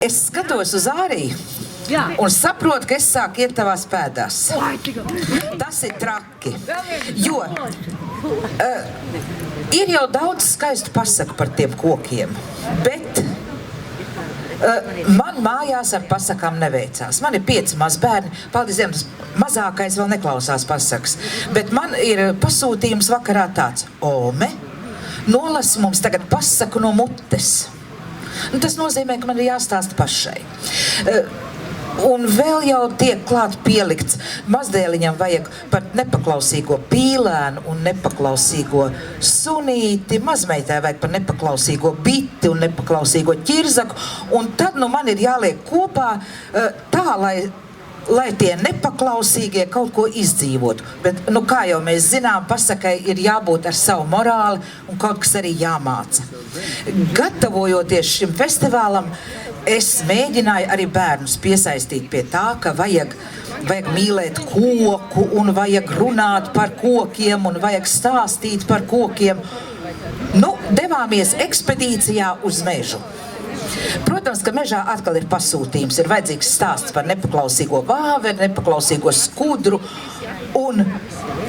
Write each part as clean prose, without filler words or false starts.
Es skatos uz Āriju un saprotu, ka es sāku iet tavās pēdās. Tas ir traki, jo ir jau daudz skaistu pasaku par tiem kokiem, bet man mājās ar pasakām neveicās. Man ir 5 mazbērni, paldies Dievam, mazākais vēl neklausās pasakas, bet man ir pasūtījums vakarā tāds: Ome, nolasi mums tagad pasaku no mutes. Tas nozīmē, ka man ir jāstāsta pašai. Un vēl jau tiek klāt pielikts. Mazdēliņam vajag par nepaklausīgo pīlēnu un nepaklausīgo sunīti. Mazmeitai vajag par nepaklausīgo biti un nepaklausīgo ķirzaku. Un tad man ir jāliek kopā tā, lai tie nepaklausīgie kaut ko izdzīvotu. Bet, kā jau mēs zinām, pasakai ir jābūt ar savu morāli un kaut kas arī jāmāca. Gatavojoties šim festivālam, es mēģināju arī bērnus piesaistīt pie tā, ka vajag mīlēt koku un vajag runāt par kokiem un vajag stāstīt par kokiem. Devāmies ekspedīcijā uz mežu. Protams, ka mežā atkal ir pasūtījums, ir vajadzīgs stāsts par nepaklausīgo vāveri, nepaklausīgo skudru, un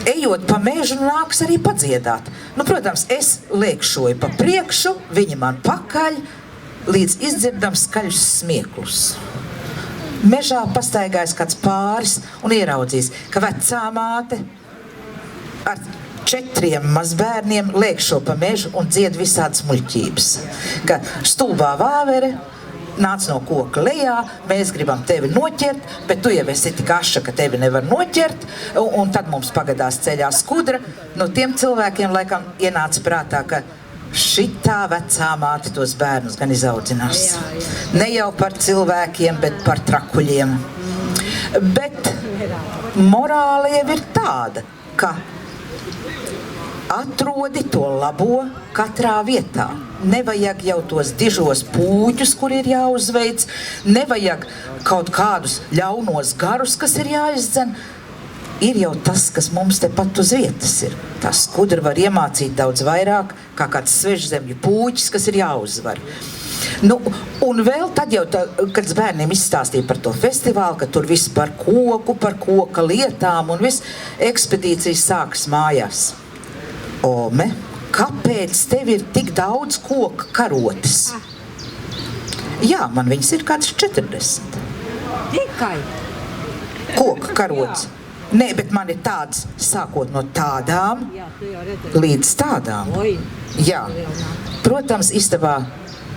ejot pa mežu nāks arī padziedāt. Protams, es liekšoju pa priekšu, viņi man pakaļ, līdz izdzirdam skaļus smieklus. Mežā pastaigājas kāds pāris un ieraudzīs, ka vecā māte ar 4 mazbērniem liekšo pa mežu un dzied visādas muļķības. Ka stulbā vāvere nāc no koka lejā, mēs gribam tevi noķert, bet tu jau esi tik aša, ka tevi nevar noķert, un tad mums pagadās ceļā skudra. Tiem cilvēkiem laikam ienāca prātā, ka šitā vecā māte tos bērnus gan izaudzinās. Ne jau par cilvēkiem, bet par trakuļiem. Bet morāli jau ir tāda, ka atrodi to labo katrā vietā. Nevajag jau tos dižos pūķus, kur ir jāuzveic, nevajag kaut kādus ļaunos garus, kas ir jāizdzen. Ir jau tas, kas mums tepat uz vietas ir. Tā skudra var iemācīt daudz vairāk, kā kāds svežzemju pūķis, kas ir jāuzvar. Un vēl tad jau, kad bērniem izstāstīja par to festivālu, ka tur viss par koku, par koka lietām un viss, ekspedīcijas sākas mājās. Ome, kāpēc tev ir tik daudz koka karotes? Jā, man viņas ir kāds 40. Tikai? Koka karotes. Nē, bet man ir tāds, sākot no tādām līdz tādām. Jā. Protams, istabā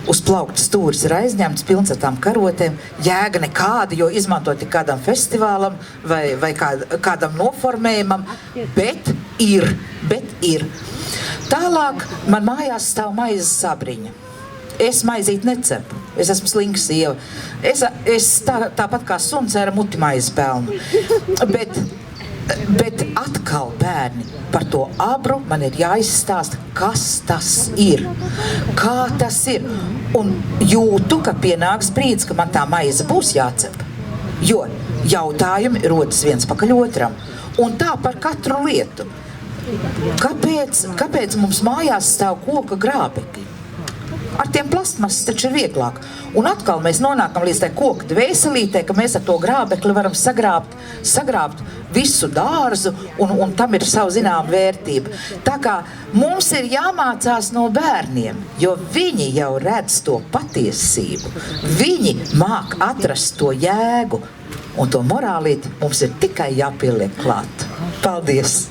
uz plaukta stūris ir aizņemts, pilns ar tām karotēm. Jēga nekāda, jo izmantot tik kādam festivālam vai kādam noformējumam, bet ir. Tālāk man mājās stāv maizes sabriņa. Es maizīt necepu. Es esmu slinka sieva. Es tāpat kā suns ar muti maizi pelnu. Bet atkal, bērni, par to abru man ir jāizstāsta, kas tas ir. Kā tas ir. Un jūtu, ka pienāks brīdis, ka man tā maize būs jācep. Jo jautājumi rodas viens pakaļ otram. Un tā par katru lietu. Kāpēc mums mājās stāv koka grābekļi? Ar tiem plastmasas taču ir vieglāk. Un atkal mēs nonākam līdz tai koka dvēselītē, ka mēs ar to grābekli varam sagrābt visu dārzu, un tam ir savu zinām vērtību. Tā kā mums ir jāmācās no bērniem, jo viņi jau redz to patiesību. Viņi māk atrast to jēgu, un to morālīti mums ir tikai jāpieliek klāt. Paldies!